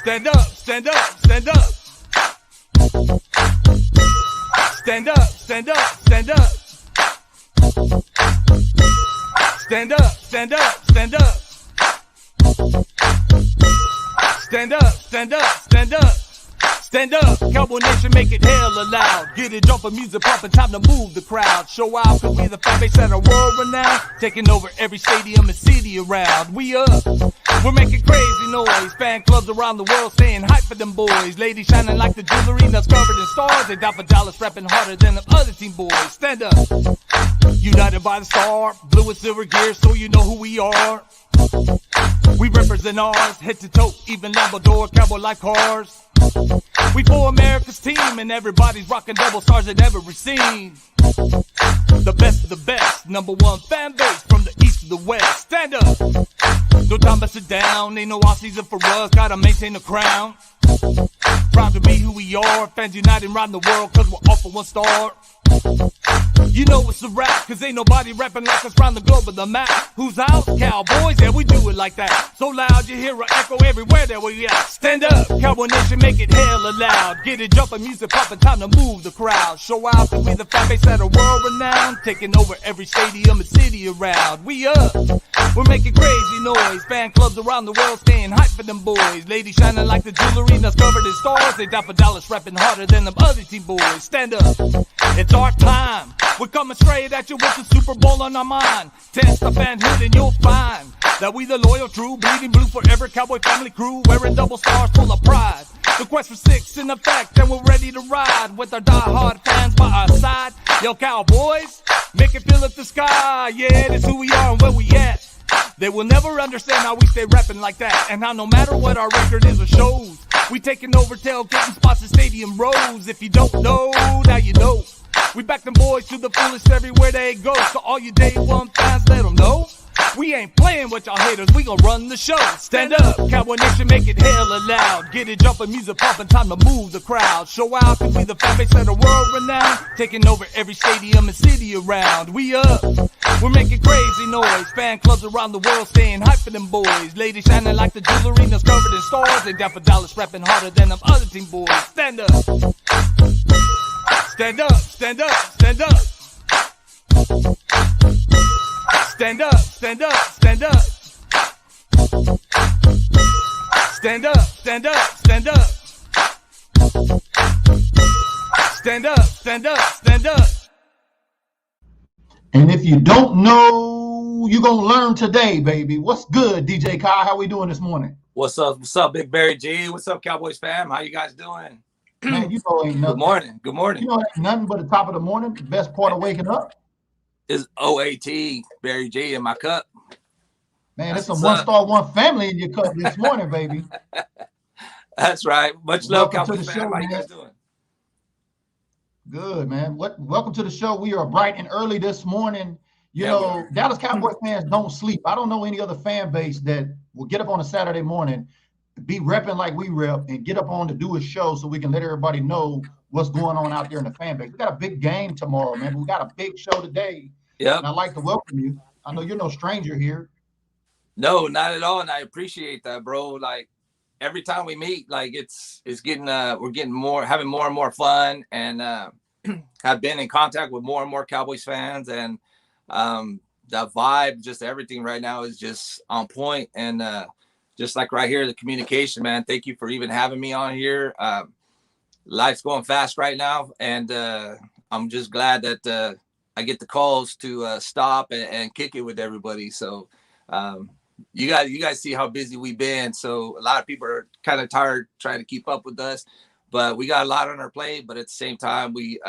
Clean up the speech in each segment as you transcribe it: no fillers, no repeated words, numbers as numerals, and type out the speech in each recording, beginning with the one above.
Stand up, stand up, stand up. Stand up, stand up, stand up. Stand up, stand up, stand up. Stand up, stand up, stand up. Stand up, Cowboy Nation, make it hella loud. Get it jumping, music pumping, time to move the crowd. Show out, cause we the fan base that are world renowned. Taking over every stadium and city around. We up, we're making crazy noise. Fan clubs around the world staying hype for them boys. Ladies shining like the jewelry that's covered in stars. They down for dollars, rapping harder than them other team boys. Stand up, united by the star. Blue and silver gear, so you know who we are. We represent ours, head to toe, even Lambo Cowboy like cars. We for America's team, and everybody's rocking double stars in every scene. The best of the best, number one fan base from the east to the west. Stand up, no time to sit down, ain't no off season for us, gotta maintain the crown. Proud to be who we are, fans united around the world, cause we're all for one star. You know it's a rap, cause ain't nobody rapping like us round the globe of the map. Who's out? Cowboys, yeah, we do it like that. So loud you hear an echo everywhere that we at. Stand up, Cowboy Nation, make it hella loud. Get it jumping, music popping, time to move the crowd. Show out that we the fan base that are world renowned. Taking over every stadium and city around. We up, we're making crazy noise. Fan clubs around the world staying hype for them boys. Ladies shining like the jewelry that's covered in stars. They down for dollars, rapping harder than them other team boys. Stand up, it's our time. We're coming straight at you with the Super Bowl on our mind. Test the fanhood and you'll find that we the loyal, true, bleeding blue forever Cowboy family crew, wearing double stars full of pride. The quest for six in effect, and we're ready to ride with our die-hard fans by our side. Yo, Cowboys, make it feel at the sky. Yeah, that's who we are and where we at. They will never understand how we stay rapping like that, and how no matter what our record is or shows, we taking over tailgating spots in stadium rows. If you don't know, now you know. We back them boys to the fullest everywhere they go. So all you day one fans, let them know we ain't playing with y'all haters, we gon' run the show. Stand up, Cowboy Nation, make it hella loud. Get it jumping, music pumping, time to move the crowd. Show out cause we the fan base that are world renowned. Taking over every stadium and city around. We up, we're making crazy noise. Fan clubs around the world staying hype for them boys. Ladies shining like the jewelry that's covered in stars. They down for dollars, rapping harder than them other team boys. Stand up, stand up, stand up, stand up. Stand up, stand up, stand up. Stand up, stand up, stand up. Stand up, stand up, stand up. And if you don't know, you're going to learn today, baby. What's good, DJ Kyle? How we doing this morning? What's up, Big Barry G? What's up, Cowboys fam? How you guys doing? Man, you know ain't nothing. Good morning, good morning. You know ain't nothing but the top of the morning. The best part of waking up is OAT, Barry G in my cup. Man, it's a one-star, one family in your cup this morning, baby. That's right. Much love, Welcome Cowboys to the fam. show, How you man. guys doing? Good, man. Welcome to the show. We are bright and early this morning. You know, Dallas Cowboy fans don't sleep. I don't know any other fan base that will get up on a Saturday morning, be repping like we rep, and get up on to do a show so we can let everybody know what's going on out there in the fan base. We got a big game tomorrow, man. We got a big show today. Yeah. And I'd like to welcome you. I know you're no stranger here. No, not at all. And I appreciate that, bro. Like every time we meet, like it's getting we're getting having more and more fun, and have been in contact with more and more Cowboys fans, and the vibe, just everything right now is just on point. And just like right here, the communication, man. Thank you for even having me on here. Life's going fast right now, and I'm just glad that I get the calls to stop and kick it with everybody. So you guys see how busy we've been. So a lot of people are kind of tired trying to keep up with us, but we got a lot on our plate. But at the same time, we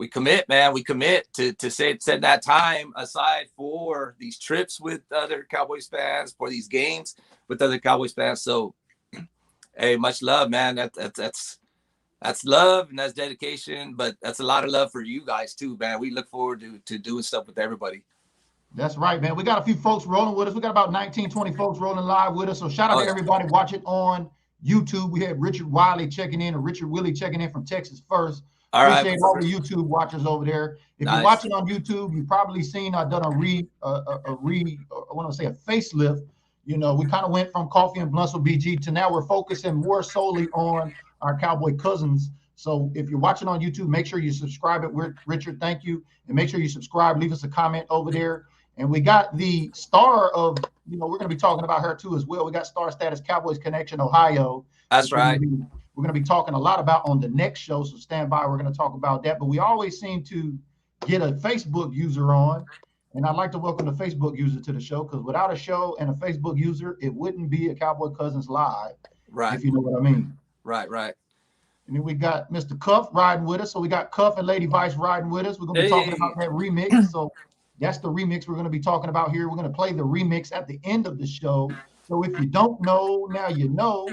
commit, man. We commit to set that time aside for these trips with other Cowboys fans, for these games with other Cowboys fans. So, hey, much love, man. That's love and that's dedication, but that's a lot of love for you guys too, man. We look forward to doing stuff with everybody. That's right, man. We got a few folks rolling with us. We got about 19, 20 folks rolling live with us. So shout out to everybody watching on YouTube. We had Richard Wiley checking in, or Richard Willie checking in from Texas first. All right. Appreciate all the YouTube watchers over there. If you're watching on YouTube, you've probably seen I've done I want to say a facelift. You know, we kind of went from Coffee and Blunts with BG to now we're focusing more solely on our Cowboy Cousins. So if you're watching on YouTube, make sure you subscribe it. Richard, thank you. And make sure you subscribe. Leave us a comment over there. And we got the star of, we're going to be talking about her too as well. We got Star Status Cowboys Connection Ohio. That's right. We're going to be talking a lot about on the next show. So stand by. We're going to talk about that. But we always seem to get a Facebook user on. And I'd like to welcome the Facebook user to the show, because without a show and a Facebook user, it wouldn't be a Cowboy Cousins Live. Right. If you know what I mean. Right. And then we got Mr. Cuff riding with us. So we got Cuff and LadyVice riding with us. We're going to be talking about that remix. So that's the remix we're going to be talking about here. We're going to play the remix at the end of the show. So if you don't know, now you know.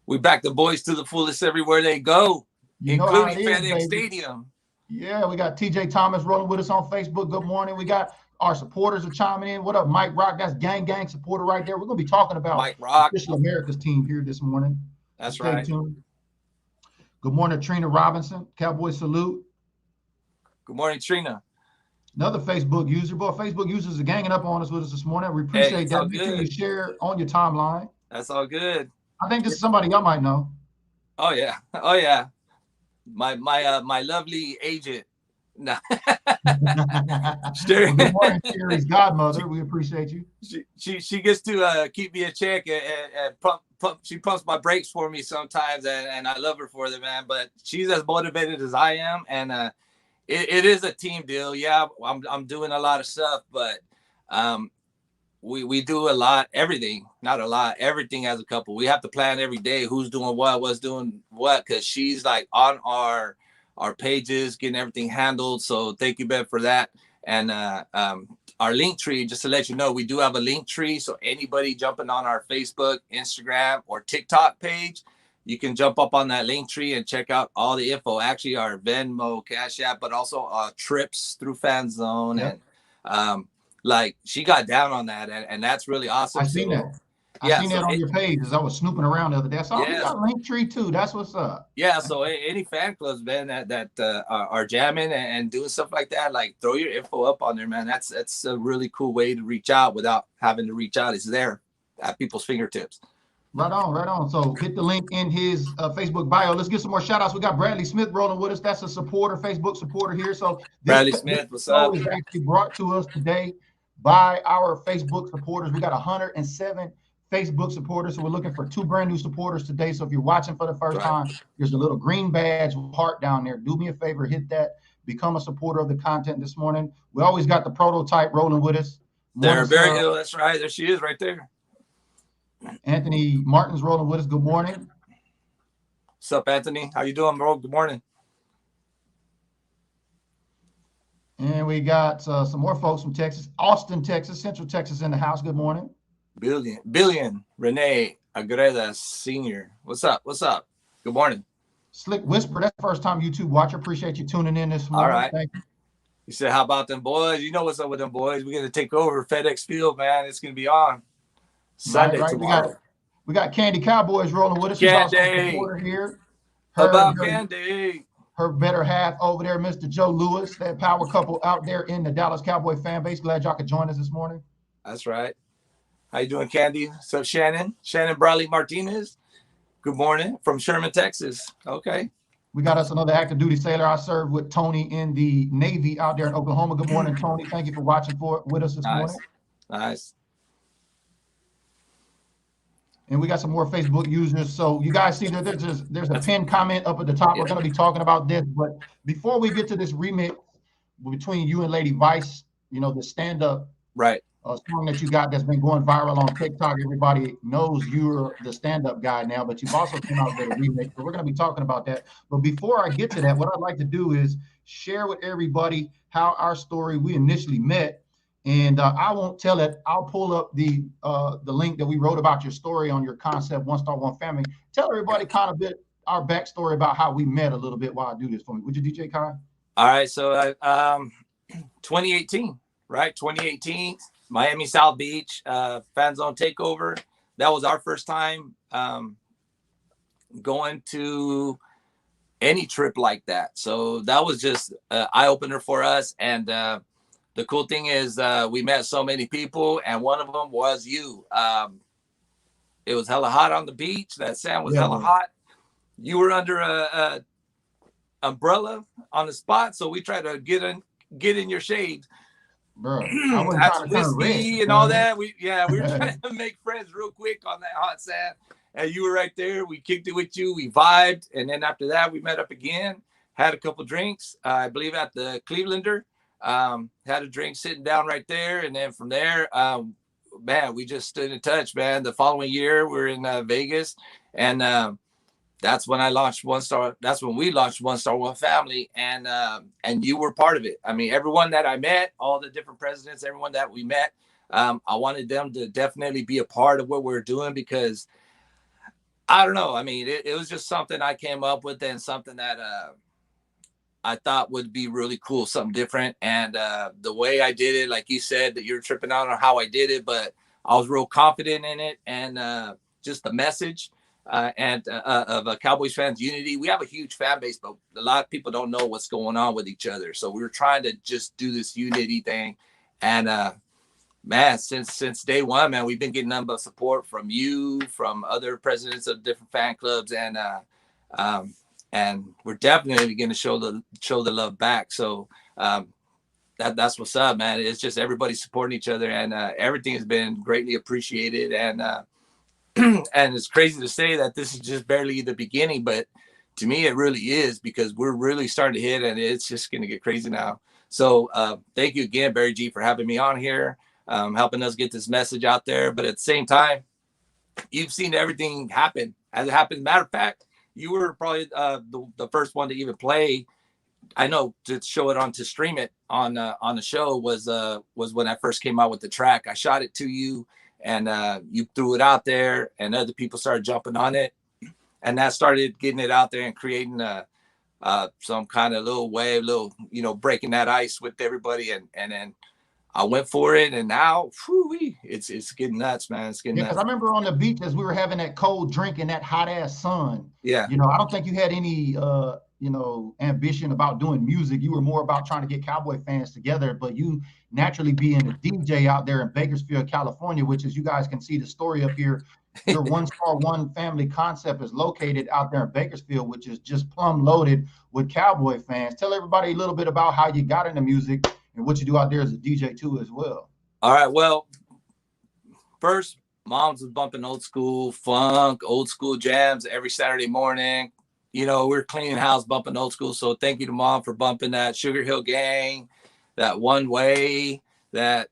We back the boys to the fullest everywhere they go, including FedEx Stadium. Yeah, we got TJ Thomas rolling with us on Facebook. Good morning. We got our supporters are chiming in. What up, Mike Rock? That's gang supporter right there. We're going to be talking about Mike Rock, Official America's team here this morning. That's Stay right. tuned. Good morning, Trina Robinson. Cowboy salute. Good morning, Trina. Another Facebook user. Boy, Facebook users are ganging up on us with us this morning. We appreciate that. Make sure you share on your timeline. That's all good. I think this is somebody y'all might know. Oh yeah. My lovely agent. No. Good morning, Sherry's godmother. We appreciate you. She gets to keep me in check and pump. She pumps my brakes for me sometimes, and I love her for that, man. But she's as motivated as I am, and it is a team deal. Yeah, I'm doing a lot of stuff, but we do a lot, everything, not a lot, everything as a couple. We have to plan every day who's doing what, what's doing what, because she's like on our pages, getting everything handled. So thank you, Ben, for that. And our link tree, just to let you know, we do have a link tree. So anybody jumping on our Facebook, Instagram, or TikTok page, you can jump up on that link tree and check out all the info. Actually, our Venmo, Cash App, but also trips through Fan Zone. Yep. And like she got down on that, and that's really awesome. I seen that. I seen that on your page as I was snooping around the other day. So we got a link tree too. That's what's up. Yeah. So any fan clubs, man, that are jamming and doing stuff like that, like throw your info up on there, man. That's a really cool way to reach out without having to reach out. It's there at people's fingertips. Right on. So hit the link in his Facebook bio. Let's get some more shout outs. We got Bradley Smith rolling with us. That's a supporter, Facebook supporter here. So Bradley Smith, what's up? Is actually brought to us today by our Facebook supporters. We got 107 Facebook supporters. So we're looking for 2 brand new supporters today. So if you're watching for the first time, there's a little green badge heart down there. Do me a favor, hit that. Become a supporter of the content this morning. We always got the prototype rolling with us. They're very ill. That's right. There she is right there. Anthony Martin's rolling with us. Good morning. What's up, Anthony? How you doing, bro? Good morning. And we got some more folks from Texas. Austin, Texas, Central Texas in the house. Good morning. Billion. Renee Agreda Sr. What's up? Good morning. Slick Whisper. That's the first time YouTube watcher. Appreciate you tuning in this morning. All right. Thank you. You said, how about them boys? You know what's up with them boys. We're going to take over FedEx Field, man. It's going to be on Sunday tomorrow. We got Candy Cowboys rolling with us. Candy. She's also a supporter here. Candy. Her better half over there, Mr. Joe Lewis, that power couple out there in the Dallas Cowboy fan base. Glad y'all could join us this morning. That's right. How you doing, Candy? What's up, Shannon? Shannon Bradley Martinez. Good morning from Sherman, Texas. Okay. We got us another active duty sailor. I served with Tony in the Navy out there in Oklahoma. Good morning, Tony. Thank you for watching with us this morning. Nice. And we got some more Facebook users. So you guys see that there's a pinned comment up at the top. We're going to be talking about this. But before we get to this remix between you and LadyVice, the stand-up song that you got that's been going viral on TikTok. Everybody knows you're the stand-up guy now, but you've also come out with a remix. So we're going to be talking about that. But before I get to that, what I'd like to do is share with everybody how our story, we initially met. And I won't tell it. I'll pull up the link that we wrote about your story on your concept, One Star, One Family. Tell everybody kind of our backstory about how we met a little bit while I do this for me. Would you, DJ Kai? All right. So 2018, right? 2018, Miami South Beach, Fan Zone Takeover. That was our first time going to any trip like that. So that was just an eye opener for us. And the cool thing is we met so many people, and one of them was you. It was hella hot on the beach. That sand was hella hot. You were under a umbrella on the spot, so we tried to get in your shade. Bro, I wasn't That's trying to turn red. whiskey and all that. We were trying to make friends real quick on that hot sand. And you were right there. We kicked it with you. We vibed. And then after that, we met up again, had a couple drinks, I believe at the Clevelander. Had a drink sitting down right there. And then from there, man, we just stood in touch, man. The following year, we're in Vegas. And that's when I launched One Star. That's when we launched One Star One Family, and you were part of it. I mean, everyone that I met, all the different presidents, everyone that we met, I wanted them to definitely be a part of what we're doing, because I don't know. I mean, it was just something I came up with, and something that I thought would be really cool, something different. And the way I did it, like you said, that you're tripping out on how I did it, but I was real confident in it, and just the message. Of Cowboys fans unity. We have a huge fan base, but a lot of people don't know what's going on with each other. So we were trying to just do this unity thing. And man, since day one, man, we've been getting nothing but support from you, from other presidents of different fan clubs, and we're definitely going to show the love back. So that's what's up, man. It's just everybody supporting each other, and everything has been greatly appreciated. And and it's crazy to say that this is just barely the beginning, but to me, it really is, because we're really starting to hit, and it's just going to get crazy now. So thank you again, Barry G, for having me on here, helping us get this message out there. But at the same time, you've seen everything happen as it happened. Matter of fact, you were probably the first one to even play. I know, to show it to stream it on the show was when I first came out with the track. I shot it to you, and you threw it out there, and other people started jumping on it, and that started getting it out there and creating some kind of little wave, breaking that ice with everybody. And then I went for it, and now it's getting nuts, man. It's getting nuts. Because I remember on the beach as we were having that cold drink in that hot ass sun. Yeah. I don't think you had any ambition about doing music. You were more about trying to get Cowboy fans together, but you naturally being a DJ out there in Bakersfield, California, which, as you guys can see the story up here, your One Star One Family concept is located out there in Bakersfield, which is just plumb loaded with Cowboy fans. Tell everybody a little bit about how you got into music and what you do out there as a DJ too as well. All right. Well, first, Moms was bumping old school funk, old school jams every Saturday morning. We're cleaning house, bumping old school. So thank you to Mom for bumping that Sugar Hill Gang, that One Way, that,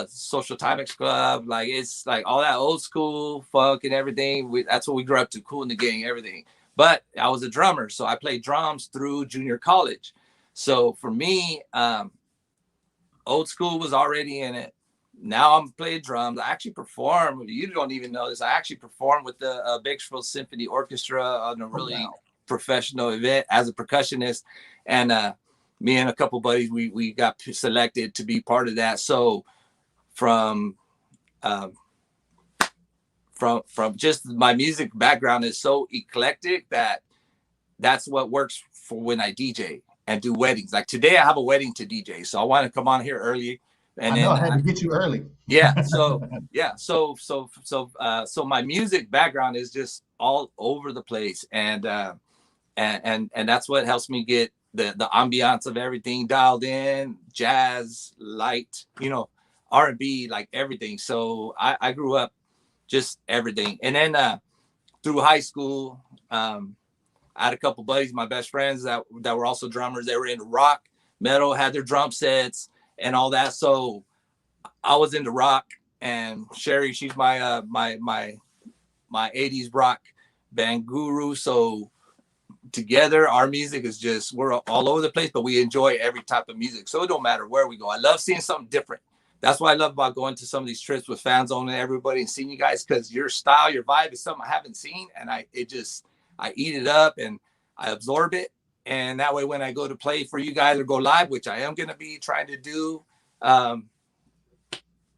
Social Timex Club. Like, it's like all that old school funk and everything. That's what we grew up to, Cool in the Gang, everything. But I was a drummer, so I played drums through junior college. So for me, old school was already in it. Now I'm playing drums. I actually perform. You don't even know this. I actually performed with the Bakersfield Symphony Orchestra on a really professional event as a percussionist. And me and a couple buddies, we got selected to be part of that. So from just my music background is so eclectic that's what works for when I DJ and do weddings. Like today, I have a wedding to DJ, so I want to come on here early. And I had to get you early. Yeah. So my music background is just all over the place, and that's what helps me get the ambiance of everything dialed in, jazz, light, R&B, like everything. So I grew up just everything, and then through high school, I had a couple buddies, my best friends that were also drummers. They were into rock, metal, had their drum sets and all that. So I was into rock, and Sherry, she's my my 80s rock band guru. So together, our music is just, we're all over the place, but we enjoy every type of music. So it don't matter where we go. I love seeing something different. That's what I love about going to some of these trips with Fans On and everybody and seeing you guys, because your style, your vibe is something I haven't seen. And I eat it up and I absorb it. And that way, when I go to play for you guys or go live, which I am going to be trying to do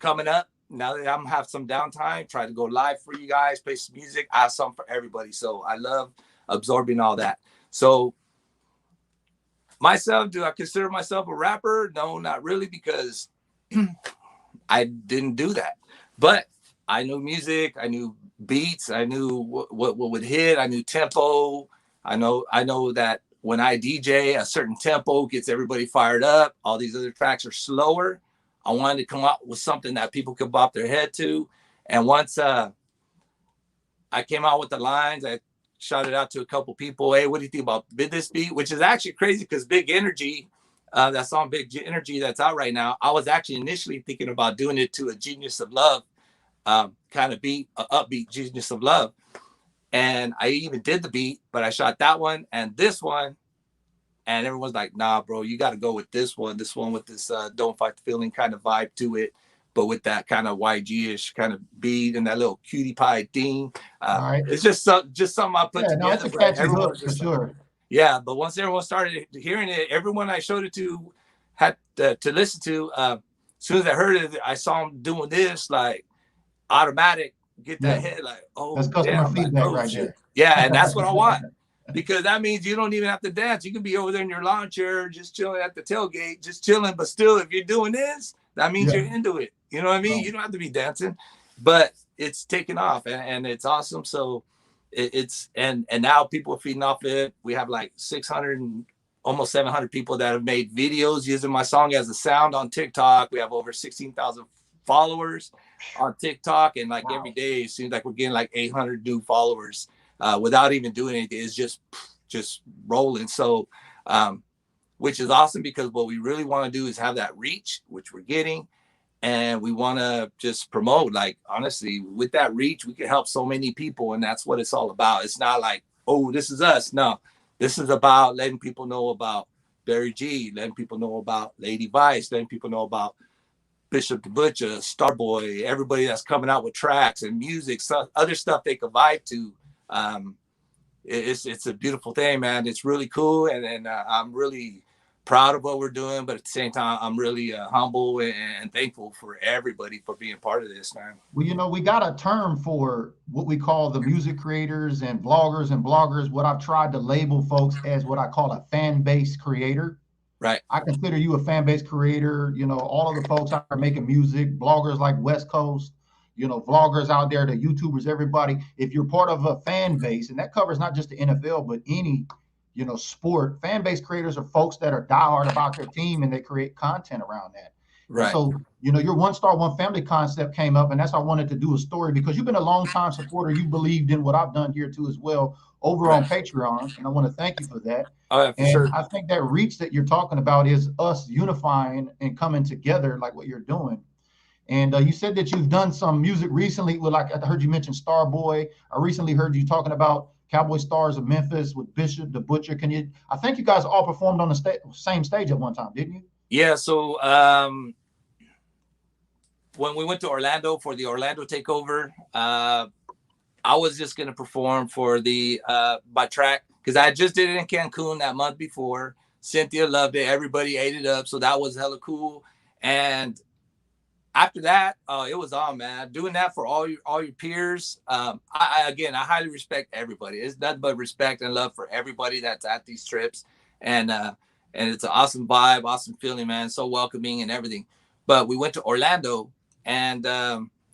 coming up, now that I'm have some downtime, try to go live for you guys, play some music. I have something for everybody. So I love absorbing all that. So myself, do I consider myself a rapper? No, not really, because I didn't do that. But I knew music, I knew beats, I knew what would hit, I knew tempo. I know that when I DJ, a certain tempo gets everybody fired up. All these other tracks are slower. I wanted to come up with something that people could bop their head to. And once I came out with the lines, I shouted out to a couple people, hey, what do you think about this beat? Which is actually crazy because Big Energy, that song Big Energy that's out right now, I was actually initially thinking about doing it to a Genius of Love kind of beat, upbeat Genius of Love. And I even did the beat, but I shot that one and this one. And everyone's like, nah, bro, you got to go with this one with this Don't Fight the Feeling kind of vibe to it, but with that kind of YG-ish kind of beat and that little cutie pie thing. Right. It's just something I put together. No, it's a catchy hook for sure. Yeah, but once everyone started hearing it, everyone I showed it to had to listen to. As soon as I heard it, I saw them doing this, like automatic, get that head, like, oh, that's customer feedback, like, oh, right there. Yeah, and that's what I want. Because that means you don't even have to dance. You can be over there in your lawn chair, just chilling at the tailgate, just chilling. But still, if you're doing this, that means you're into it. You know what I mean? You don't have to be dancing, but it's taken off and it's awesome. So it's now people are feeding off it. We have like 600 and almost 700 people that have made videos using my song as a sound on TikTok. We have over 16,000 followers on TikTok, and like every day it seems like we're getting like 800 new followers. Without even doing anything, it's just rolling. So, which is awesome because what we really want to do is have that reach, which we're getting, and we want to just promote. Like honestly, with that reach, we can help so many people, and that's what it's all about. It's not like, oh, this is us. No, this is about letting people know about Barry G, letting people know about LadyVice, letting people know about Bishop the Butcher, Starboy, everybody that's coming out with tracks and music, other stuff they can vibe to. It's a beautiful thing, man. It's really cool, and I'm really proud of what we're doing, but at the same time I'm really humble and thankful for everybody for being part of this, man. Well, we got a term for what we call the music creators and vloggers and bloggers. What I've tried to label folks as what I call a fan base creator. Right. I consider you a fan base creator. All of the folks out there making music, bloggers like West Coast, vloggers out there, the YouTubers, everybody. If you're part of a fan base, and that covers not just the NFL, but any, sport, fan base creators are folks that are diehard about their team and they create content around that. Right. So, your One Star, One Family concept came up, and that's why I wanted to do a story, because you've been a long time supporter. You believed in what I've done here too as well over on Patreon, and I want to thank you for that. Oh, yeah, for sure. I think that reach that you're talking about is us unifying and coming together like what you're doing. And you said that you've done some music recently with, like, I heard you mention Starboy. I recently heard you talking about Cowboy Stars of Memphis with Bishop the Butcher. I think you guys all performed on the same stage at one time, didn't you? Yeah. So when we went to Orlando for the Orlando takeover, I was just going to perform for the by track, because I just did it in Cancun that month before. Cynthia loved it. Everybody ate it up. So that was hella cool. And after that, it was on, man. Doing that for all your peers. I highly respect everybody. It's nothing but respect and love for everybody that's at these trips, and it's an awesome vibe, awesome feeling, man. So welcoming and everything. But we went to Orlando, and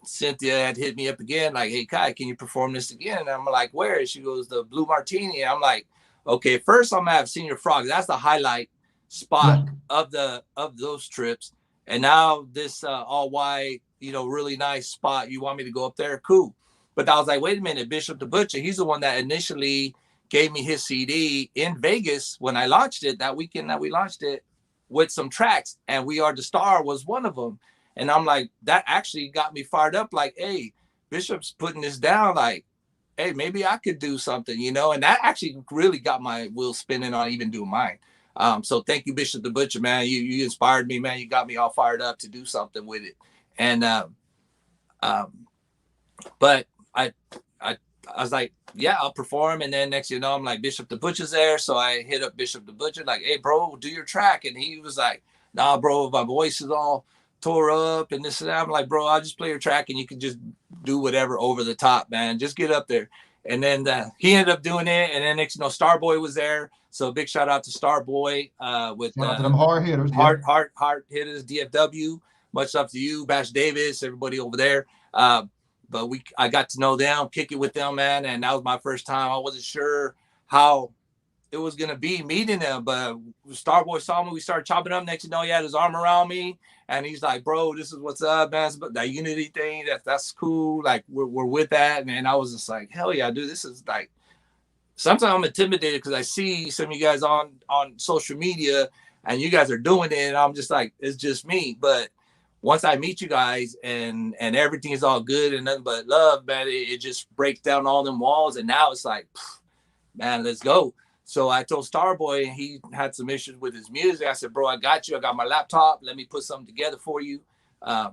Cynthia had hit me up again, like, "Hey, Kai, can you perform this again?" And I'm like, "Where?" She goes, "The Blue Martini." And I'm like, "Okay, first I'm gonna have Senior Frog. That's the highlight spot of those trips." And now this all white, really nice spot. You want me to go up there? Cool. But I was like, wait a minute, Bishop the Butcher, he's the one that initially gave me his CD in Vegas when I launched it, that weekend that we launched it, with some tracks. And We Are the Star was one of them. And I'm like, that actually got me fired up. Like, hey, Bishop's putting this down. Like, hey, maybe I could do something, And that actually really got my wheels spinning on even doing mine. So thank you, Bishop the Butcher, man. You inspired me, man. You got me all fired up to do something with it. And but I was like, yeah, I'll perform. And then next, I'm like, Bishop the Butcher's there. So I hit up Bishop the Butcher, like, hey, bro, do your track. And he was like, nah, bro, my voice is all tore up and this and that. I'm like, bro, I'll just play your track and you can just do whatever over the top, man. Just get up there. And then he ended up doing it. And then next, Starboy was there. So big shout out to Starboy with Shout out to them hard hitters. Hard hitters, DFW. Much love to you, Bash Davis, everybody over there. But I got to know them, kick it with them, man. And that was my first time. I wasn't sure how it was going to be meeting them, but Starboy saw me. We started chopping up. Next, he had his arm around me. And he's like, bro, this is what's up, man. But that unity thing, that's cool. Like, we're with that. And I was just like, hell yeah, dude. This is like, sometimes I'm intimidated because I see some of you guys on social media and you guys are doing it. And I'm just like, it's just me. But once I meet you guys and everything is all good and nothing but love, man, it just breaks down all them walls. And now it's like, man, let's go. So I told Starboy, and he had some issues with his music. I said, bro, I got you. I got my laptop. Let me put something together for you. I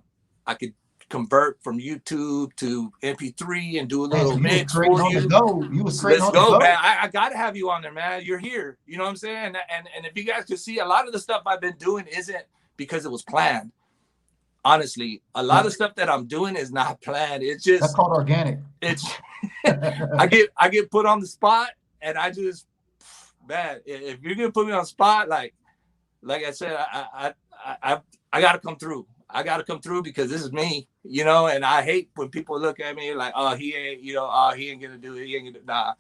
could convert from YouTube to MP3 and do a little mix for you. Let's go, man. I got to have you on there, man. You're here. You know what I'm saying? And if you guys could see, a lot of the stuff I've been doing isn't because it was planned. Honestly, a lot of stuff that I'm doing is not planned. It's just, that's called organic. It's I get put on the spot, and I just, man, if you're gonna put me on the spot, like I said, I gotta come through. I gotta come through because this is me, and I hate when people look at me like, oh, he ain't, he ain't gonna do it. He ain't gonna, nah.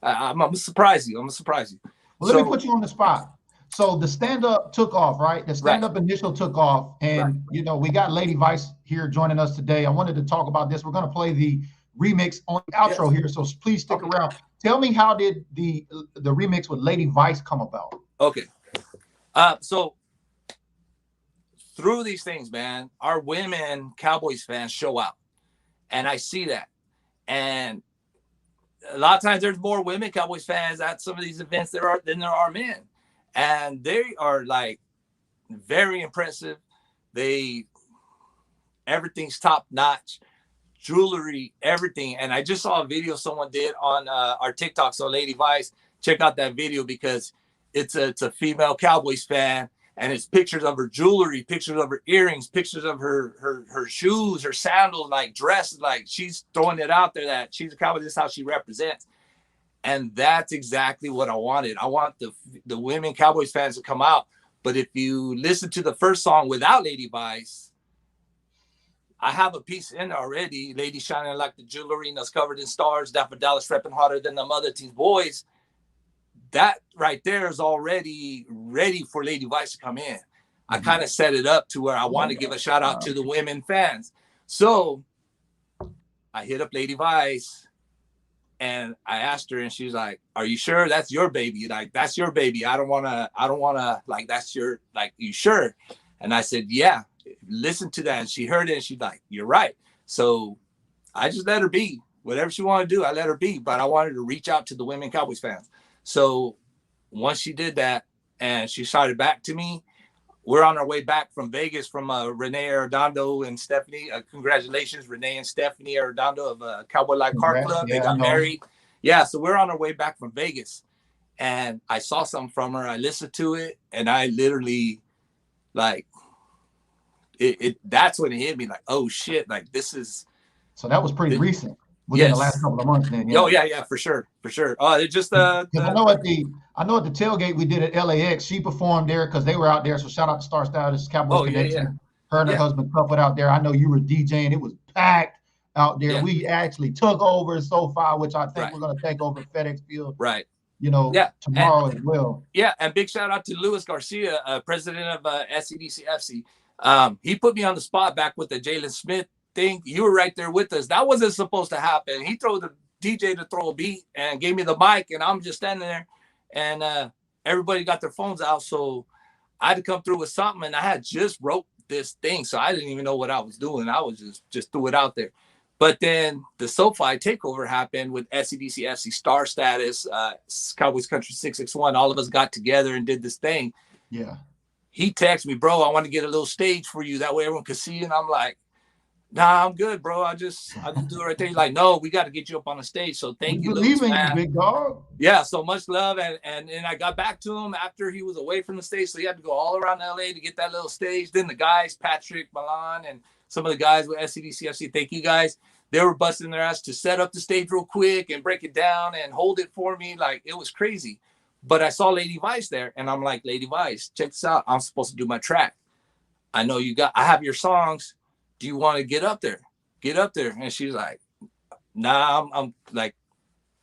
I'm gonna surprise you. Well, let me put you on the spot. So the stand-up took off, right? The stand-up initial took off, and we got LadyVice here joining us today. I wanted to talk about this. We're going to play the remix on the outro here, so please stick around. Tell me, how did the remix with LadyVice come about? Okay, so through these things, man, our women Cowboys fans show out, and I see that, and a lot of times there's more women Cowboys fans at some of these events than there are men. And they are like very impressive. Everything's top notch, jewelry, everything. And I just saw a video someone did on our TikTok. So LadyVice, check out that video because it's a female Cowboys fan, and it's pictures of her jewelry, pictures of her earrings, pictures of her shoes, her sandals, like dress, like she's throwing it out there that she's a Cowboy. This is how she represents. And that's exactly what I wanted. I want the women Cowboys fans to come out. But if you listen to the first song without LadyVice, I have a piece in there already. Lady shining like the jewelry that's covered in stars. Dapper Dallas repping harder than the other team's boys. That right there is already ready for LadyVice to come in. I kind of set it up to where I want to give a shout out to the women fans. So I hit up LadyVice. And I asked her, and she's like, "Are you sure that's your baby? Like, that's your baby. I don't wanna, like, that's your, like, you sure?" And I said, "Yeah, listen to that." And she heard it, and she's like, "You're right." So I just let her be. Whatever she wanted to do, I let her be. But I wanted to reach out to the women Cowboys fans. So once she did that, and she shouted back to me, we're on our way back from Vegas from Renee Arredondo and Stephanie. Congratulations, Renee and Stephanie Arredondo of Cowboy Life Car Club. They got married. Yeah, so we're on our way back from Vegas. And I saw something from her. I listened to it, and I literally, like, that's when it hit me, like, oh, shit, like, this is. So that was pretty recent. Within the last couple of months, then. Yeah. Oh yeah, for sure. It just I know at the tailgate we did at LAX, she performed there because they were out there. So shout out to Star Stylist, Cowboys Connection. Yeah. Her and her husband coupled out there. I know you were DJing. It was packed out there. Yeah. We actually took over SoFi, which I think we're going to take over FedEx Field. Right. Tomorrow as well. Yeah, and big shout out to Luis Garcia, president of SCDCFC. He put me on the spot back with the Jalen Smith thing. You were right there with us. That wasn't supposed to happen. He told the DJ to throw a beat and gave me the mic, and I'm just standing there, and everybody got their phones out, so I had to come through with something, and I had just wrote this thing, so I didn't even know what I was doing. I was just threw it out there. But then the SoFi takeover happened with SCDCFC Star Status, Cowboys Country 661. All of us got together and did this thing. Yeah. He texted me, "Bro, I want to get a little stage for you. That way everyone could see you." And I'm like, Nah, I'm good, bro. I just do it right there. He's like, no, we got to get you up on the stage. So We thank you, believe Lewis, in you, man. big dog. Yeah, so much love. And I got back to him after he was away from the stage. So he had to go all around LA to get that little stage. Then the guys, Patrick, Milan, and some of the guys with SCDCFC, thank you guys. They were busting their ass to set up the stage real quick and break it down and hold it for me. Like, it was crazy. But I saw LadyVice there, and I'm like, LadyVice, check this out. I'm supposed to do my track. I know I have your songs. Do you want to get up there? Get up there. And she's like, nah, I'm like,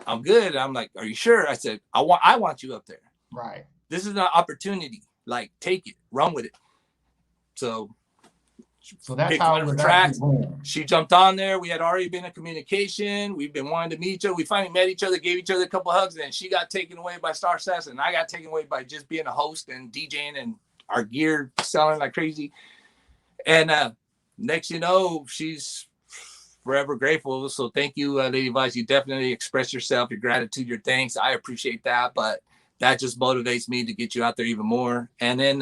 I'm good. I'm like, are you sure? I said, I want you up there. Right. This is an opportunity. Like, take it, run with it. So that's how it was tracks. She jumped on there. We had already been in communication. We've been wanting to meet each other. We finally met each other, gave each other a couple hugs, and she got taken away by Star Status, and I got taken away by just being a host and DJing and our gear selling like crazy. And next, you know, she's forever grateful. So thank you, LadyVice. You definitely express yourself, your gratitude, your thanks. I appreciate that, but that just motivates me to get you out there even more. And then,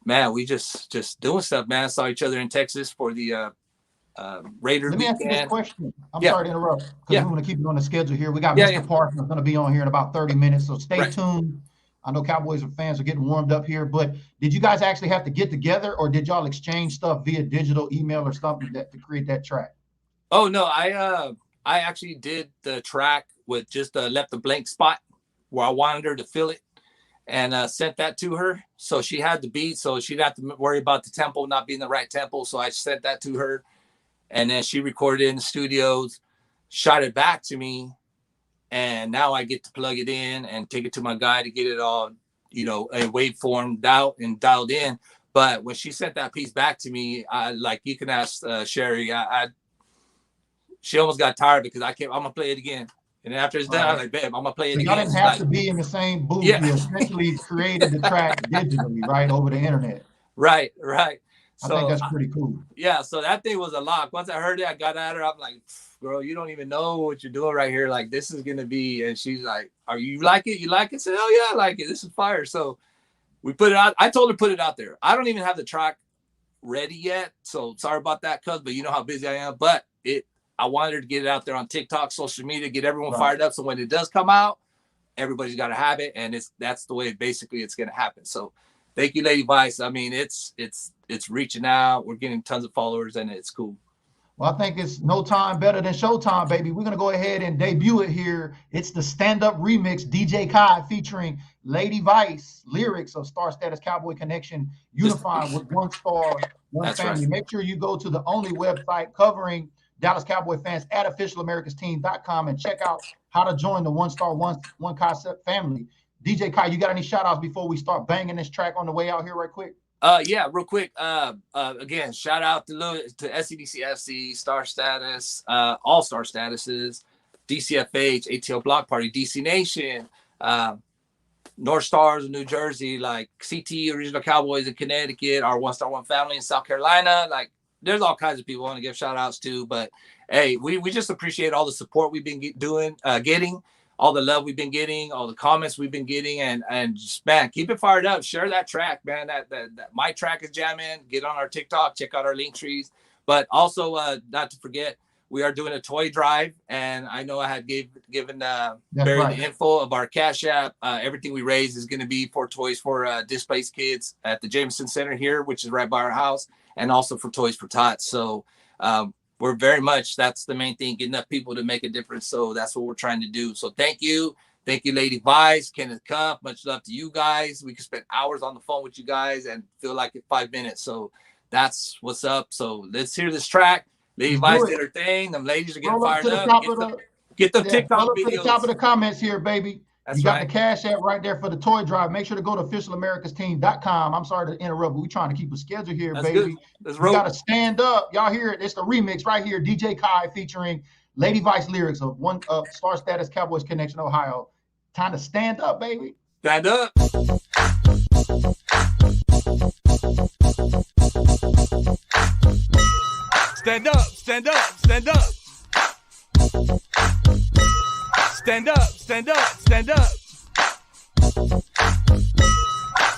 man, we just doing stuff, man. Saw each other in Texas for the Raider Let me weekend. ask you this question. I'm sorry to interrupt because we want to keep it on the schedule here. We got Mr. Parsons going to be on here in about 30 minutes, so stay tuned. I know Cowboys fans are getting warmed up here, but did you guys actually have to get together, or did y'all exchange stuff via digital, email, or something to create that track? Oh no, I actually did the track with just left a blank spot where I wanted her to fill it, and sent that to her. So she had the beat, so she didn't have to worry about the tempo not being the right tempo. So I sent that to her, and then she recorded it in the studios, shot it back to me. And now I get to plug it in and take it to my guy to get it all, you know, a waveform dialed in. But when she sent that piece back to me, like, you can ask Sherry, she almost got tired because I'm gonna play it again. And after it's done, I'm like, babe, I'm gonna play it again. Y'all didn't have to be in the same booth. Yeah. You essentially created the track digitally, right, over the internet. Right. So I think that's pretty cool. Yeah, so that thing was a lock. Once I heard it, I got at her. I'm like, girl, you don't even know what you're doing right here. Like, this is gonna be. And she's like, "Are you like it? You like it?" I said, "Oh yeah, I like it. This is fire." So we put it out. I told her put it out there. I don't even have the track ready yet, so sorry about that, cuz. But you know how busy I am. But I wanted her to get it out there on TikTok, social media, get everyone fired up. So when it does come out, everybody's got to have it, and that's the way basically it's gonna happen. So thank you, LadyVice. I mean, it's reaching out. We're getting tons of followers, and it's cool. Well, I think it's no time better than showtime, baby. We're going to go ahead and debut it here. It's the stand-up remix, DJ Kai featuring LadyVice, lyrics of Star Status Cowboy Connection, unifying with One Star, One Family. Right. Make sure you go to the only website covering Dallas Cowboy fans at officialamericansteam.com and check out how to join the One Star, One Concept family. DJ Kai, you got any shout-outs before we start banging this track on the way out here right quick? Yeah, real quick. Again, shout out to SCDCFC, Star Status, all Star Statuses, DCFH, ATL Block Party, DC Nation, North Stars in New Jersey, like CT Original Cowboys in Connecticut, our One Star One Family in South Carolina. Like, there's all kinds of people I want to give shout outs to. But hey, we just appreciate all the support we've been getting. All the love we've been getting, all the comments we've been getting, and just, man, keep it fired up. Share that track, man. That my track is jamming. Get on our TikTok, check out our link trees. But also, not to forget, we are doing a toy drive, and I know I had given Barry the info of our Cash App. Everything we raise is going to be for toys for displaced kids at the Jameson Center here, which is right by our house, and also for Toys for Tots. So we're very much, that's the main thing, getting enough people to make a difference. So that's what we're trying to do. So thank you. Thank you, LadyVice, Kenneth Cuff. Much love to you guys. We can spend hours on the phone with you guys and feel like it's 5 minutes. So that's what's up. So let's hear this track. LadyVice did her thing. Them ladies are getting fired up. Get the TikTok videos. To the top of the comments here, baby. You got the Cash App right there for the toy drive. Make sure to go to officialamericansteam.com. I'm sorry to interrupt, but we're trying to keep a schedule here, baby. You got to stand up. Y'all hear it. It's the remix right here. DJ Kai featuring LadyVice lyrics of Star Status Cowboys Connection, Ohio. Time to stand up, baby. Stand up. Stand up, stand up, stand up. Stand up, stand up, stand up.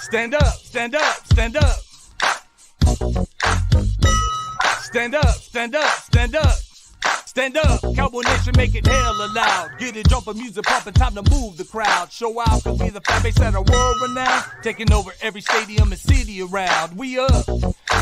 Stand up, stand up, stand up. stand up, stand up, stand up. Stand up, Cowboy Nation, make it hella loud. Get it jumping, music pumping, time to move the crowd. Show out, cause we the fan base that are world renowned. Taking over every stadium and city around. We up,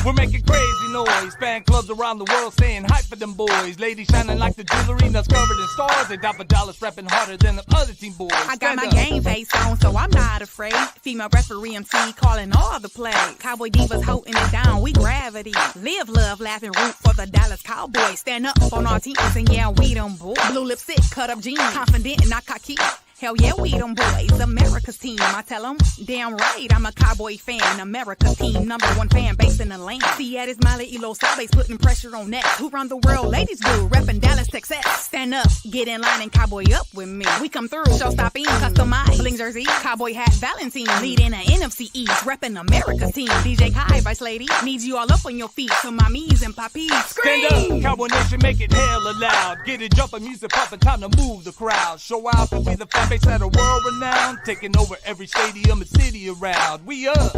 we're making crazy noise. Fan clubs around the world staying hype for them boys. Ladies shining like the jewelry, nuts covered in stars. They $1 repping harder than the other team boys. I got my game face on, so I'm not afraid. Female referee MC calling all the plays. Cowboy divas holding it down, we gravity. Live, love, laugh, and root for the Dallas Cowboys. Stand up on our team and yeah, we them boys. Blue lipstick, cut up jeans, confident and not cocky. Hell yeah, we them boys, America's team. I tell them, damn right, I'm a Cowboy fan. America's team, #1 fan base in the land. See at his Miley Elo Base putting pressure on necks. Who run the world? Ladies do, reppin' Dallas, Texas. Stand up, get in line and Cowboy up with me. We come through, show stopping, customize, bling jersey, Cowboy hat, Valentine. Leading an NFC East, reppin' America's team. DJ Kai, Vice Lady, needs you all up on your feet. So mommies and poppies, scream! Stand up, Cowboy Nation, make it hella loud. Get it jumping, music pumping, time to move the crowd. Show out, cause we the fan base that are world renowned. Taking over every stadium and city around. We up,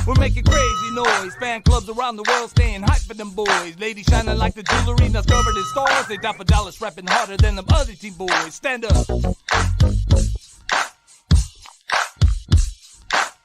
we're making crazy noise. Fan clubs around the world staying hype for them boys. Ladies shining like the jewelry, nuts covered in stars. They $1 repping harder than them other team boys. Stand up.